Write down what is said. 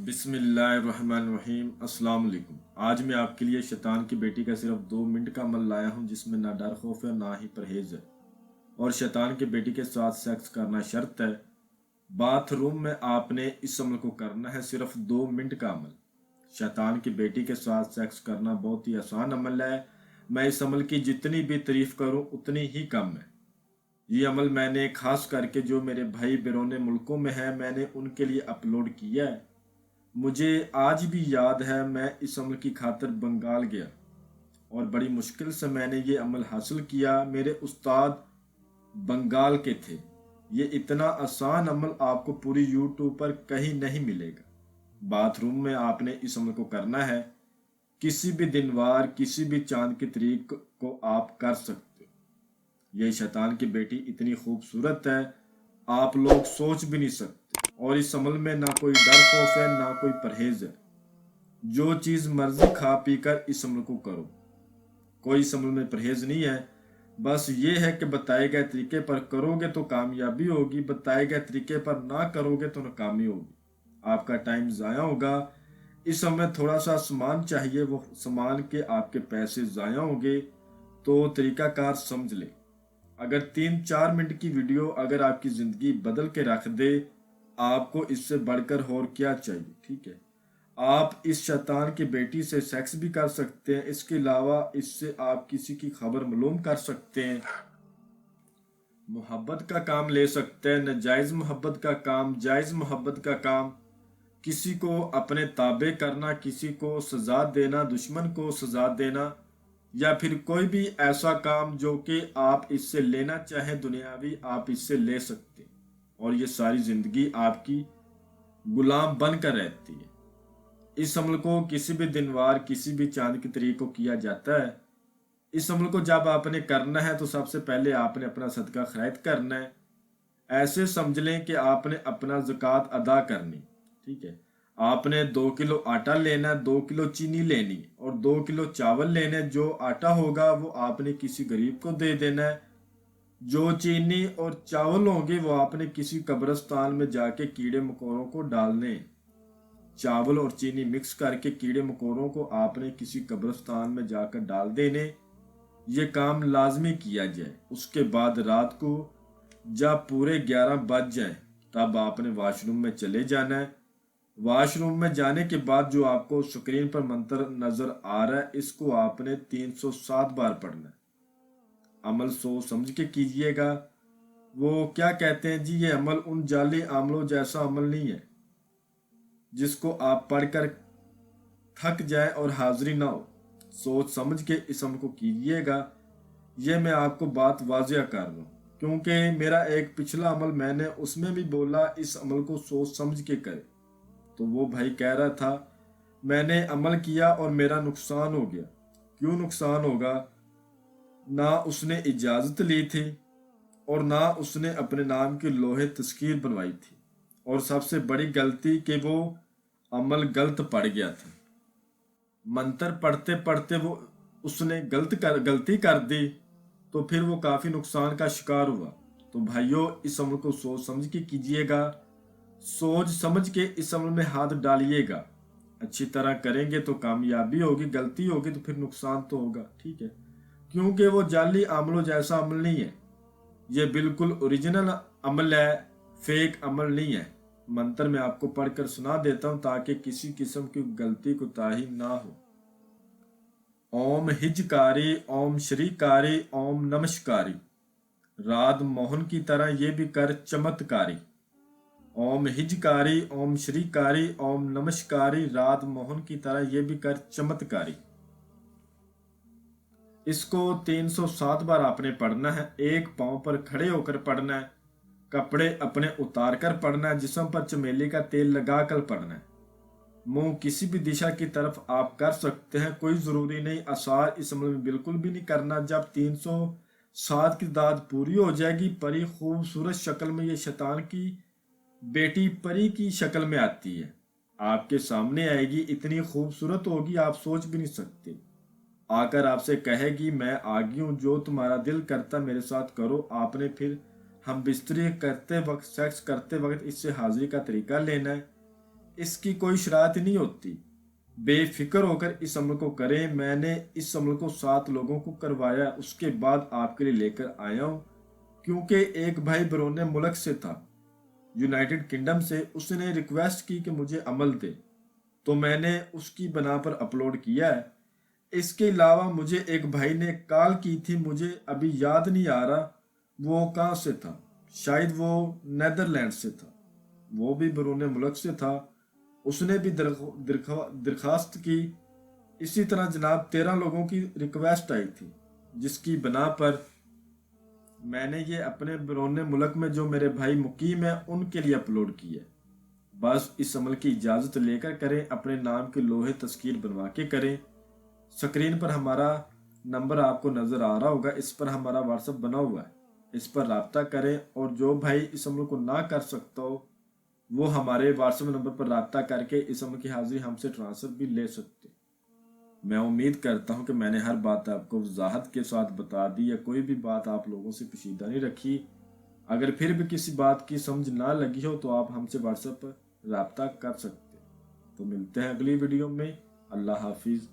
बिस्मिल्लाहिर्रहमानिर्रहीम। अस्सलाम वालेकुम। आज मैं आपके लिए शैतान की बेटी का सिर्फ 2 मिनट का अमल लाया हूँ जिसमें ना डर खौफ है ना ही परहेज है। और शैतान की बेटी के साथ सेक्स करना शर्त है। बाथरूम में आपने इस अमल को करना है, सिर्फ 2 मिनट का अमल। शैतान की बेटी के साथ सेक्स करना बहुत ही आसान अमल है। मैं इस अमल की जितनी भी तारीफ करूँ उतनी ही कम है। ये अमल मैंने खास करके जो मेरे भाई बैरून मुल्कों में है मैंने उनके लिए अपलोड किया है। मुझे आज भी याद है मैं इस अमल की खातिर बंगाल गया और बड़ी मुश्किल से मैंने ये अमल हासिल किया। मेरे उस्ताद बंगाल के थे। ये इतना आसान अमल आपको पूरी यूट्यूब पर कहीं नहीं मिलेगा। बाथरूम में आपने इस अमल को करना है। किसी भी दिन वार किसी भी चांद की तारीख को आप कर सकते हो। ये शैतान की बेटी इतनी खूबसूरत है आप लोग सोच भी नहीं सकते। और इस अमल में ना कोई डर खौफ है ना कोई परहेज है। जो चीज़ मर्जी खा पी कर इस अमल को करो। कोई इस अमल में परहेज नहीं है। बस ये है कि बताए गए तरीके पर करोगे तो कामयाबी होगी, बताए गए तरीके पर ना करोगे तो नाकामी होगी। आपका टाइम ज़ाया होगा। इस समय थोड़ा सा सामान चाहिए, वो सामान के आपके पैसे ज़ाया होंगे। तो तरीकाकार समझ ले। अगर 3-4 मिनट की वीडियो अगर आपकी ज़िंदगी बदल के रख दे, आपको इससे बढ़कर और क्या चाहिए। ठीक है, आप इस शैतान की बेटी से सेक्स भी कर सकते हैं। इसके अलावा इससे आप किसी की खबर मालूम कर सकते हैं, मोहब्बत का काम ले सकते हैं, नाजायज़ मोहब्बत का काम, जायज़ मोहब्बत का काम, किसी को अपने ताबे करना, किसी को सज़ा देना, दुश्मन को सज़ा देना, या फिर कोई भी ऐसा काम जो कि आप इससे लेना चाहें दुनियावी, आप इससे ले सकते हैं। और ये सारी ज़िंदगी आपकी गुलाम बनकर रहती है। इस अमल को किसी भी दिन वार किसी भी चांद की तारीख को किया जाता है। इस अमल को जब आपने करना है तो सबसे पहले आपने अपना सदका खैरात करना है। ऐसे समझ लें कि आपने अपना ज़कात अदा करनी। ठीक है, आपने 2 किलो आटा लेना, 2 किलो चीनी लेनी और 2 किलो चावल लेने। जो आटा होगा वो आपने किसी गरीब को दे देना है। जो चीनी और चावल होंगे वो आपने किसी कब्रिस्तान में जाके कीड़े मकोड़ों को डालने। चावल और चीनी मिक्स करके कीड़े मकोड़ों को आपने किसी कब्रिस्तान में जाकर डाल देने। ये काम लाजमी किया जाए। उसके बाद रात को जब पूरे 11 बज जाए तब आपने वाशरूम में चले जाना है। वाशरूम में जाने के बाद जो आपको स्क्रीन पर मंत्र नजर आ रहा है इसको आपने 307 बार पढ़ना है। अमल सोच समझ के कीजिएगा। वो क्या कहते हैं जी, ये अमल उन जाली अमलों जैसा अमल नहीं है जिसको आप पढ़कर थक जाए और हाजिरी ना हो। सोच समझ के इस अमल को कीजिएगा। ये मैं आपको बात वाजिया कर रहा हूँ क्योंकि मेरा एक पिछला अमल मैंने उसमें भी बोला इस अमल को सोच समझ के करे। तो वो भाई कह रहा था मैंने अमल किया और मेरा नुकसान हो गया। क्यों नुकसान होगा? ना उसने इजाज़त ली थी और ना उसने अपने नाम की लोहे तस्कीर बनवाई थी। और सबसे बड़ी गलती कि वो अमल गलत पड़ गया था। मंत्र पढ़ते पढ़ते वो उसने गलती कर दी तो फिर वो काफ़ी नुकसान का शिकार हुआ। तो भाइयों इस अमल को सोच समझ के कीजिएगा। सोच समझ के इस अमल में हाथ डालिएगा। अच्छी तरह करेंगे तो कामयाबी होगी, गलती होगी तो फिर नुकसान तो होगा। ठीक है, क्योंकि वो जाली अमलों जैसा अमल नहीं है। ये बिल्कुल ओरिजिनल अमल है, फेक अमल नहीं है। मंत्र मैं आपको पढ़कर सुना देता हूं ताकि किसी किस्म की गलती कोताही ना हो। ओम हिजकारी, ओम श्रीकारी, ओम नमस्कारी, राध मोहन की तरह ये भी कर चमत्कारी। ओम हिजकारी, ओम श्रीकारी, ओम नमस्कारी, राध मोहन की तरह ये भी कर चमत्कारी। इसको 307 बार आपने पढ़ना है। एक पांव पर खड़े होकर पढ़ना है। कपड़े अपने उतार कर पढ़ना है। जिस्म पर चमेली का तेल लगाकर पढ़ना है। मुंह किसी भी दिशा की तरफ आप कर सकते हैं, कोई ज़रूरी नहीं। आसार इस अमल में बिल्कुल भी नहीं करना। जब 307 की दाद पूरी हो जाएगी परी खूबसूरत शक्ल में, ये शैतान की बेटी परी की शक्ल में आती है, आपके सामने आएगी। इतनी खूबसूरत होगी आप सोच भी नहीं सकते। आकर आपसे कहेगी मैं आ गई हूँ, जो तुम्हारा दिल करता मेरे साथ करो। आपने फिर हम बिस्तरी करते वक्त, सेक्स करते वक्त इससे हाजिरी का तरीका लेना है। इसकी कोई शरारत नहीं होती। बेफिक्र होकर इस अमल को करें। मैंने इस अमल को 7 लोगों को करवाया, उसके बाद आपके लिए लेकर आया हूँ। क्योंकि एक भाई बरोने मुल्क से था, यूनाइटेड किंगडम से, उसने रिक्वेस्ट की कि मुझे अमल दे, तो मैंने उसकी बना पर अपलोड किया है। इसके अलावा मुझे एक भाई ने कॉल की थी, मुझे अभी याद नहीं आ रहा वो कहाँ से था, शायद वो नेदरलैंड से था, वो भी बरूने मुल्क से था। उसने भी दरख्वास्त की। इसी तरह जनाब 13 लोगों की रिक्वेस्ट आई थी, जिसकी बना पर मैंने ये अपने बरूने मुल्क में जो मेरे भाई मुकीम है उनके लिए अपलोड किया। बस इस अमल की इजाज़त लेकर करें, अपने नाम के लोहे तस्कीर बनवा के करें। स्क्रीन पर हमारा नंबर आपको नज़र आ रहा होगा, इस पर हमारा व्हाट्सएप बना हुआ है, इस पर रब्ता करें। और जो भाई इस अमल को ना कर सकता हो वो हमारे व्हाट्सएप नंबर पर रब्ता करके इस अमल की हाजिरी हमसे ट्रांसफ़र भी ले सकते। मैं उम्मीद करता हूँ कि मैंने हर बात आपको वजाहत के साथ बता दी, या कोई भी बात आप लोगों से पोशीदा नहीं रखी। अगर फिर भी किसी बात की समझ ना लगी हो तो आप हमसे व्हाट्सएप पर रब्ता कर सकते। तो मिलते हैं अगली वीडियो में। अल्लाह हाफिज़।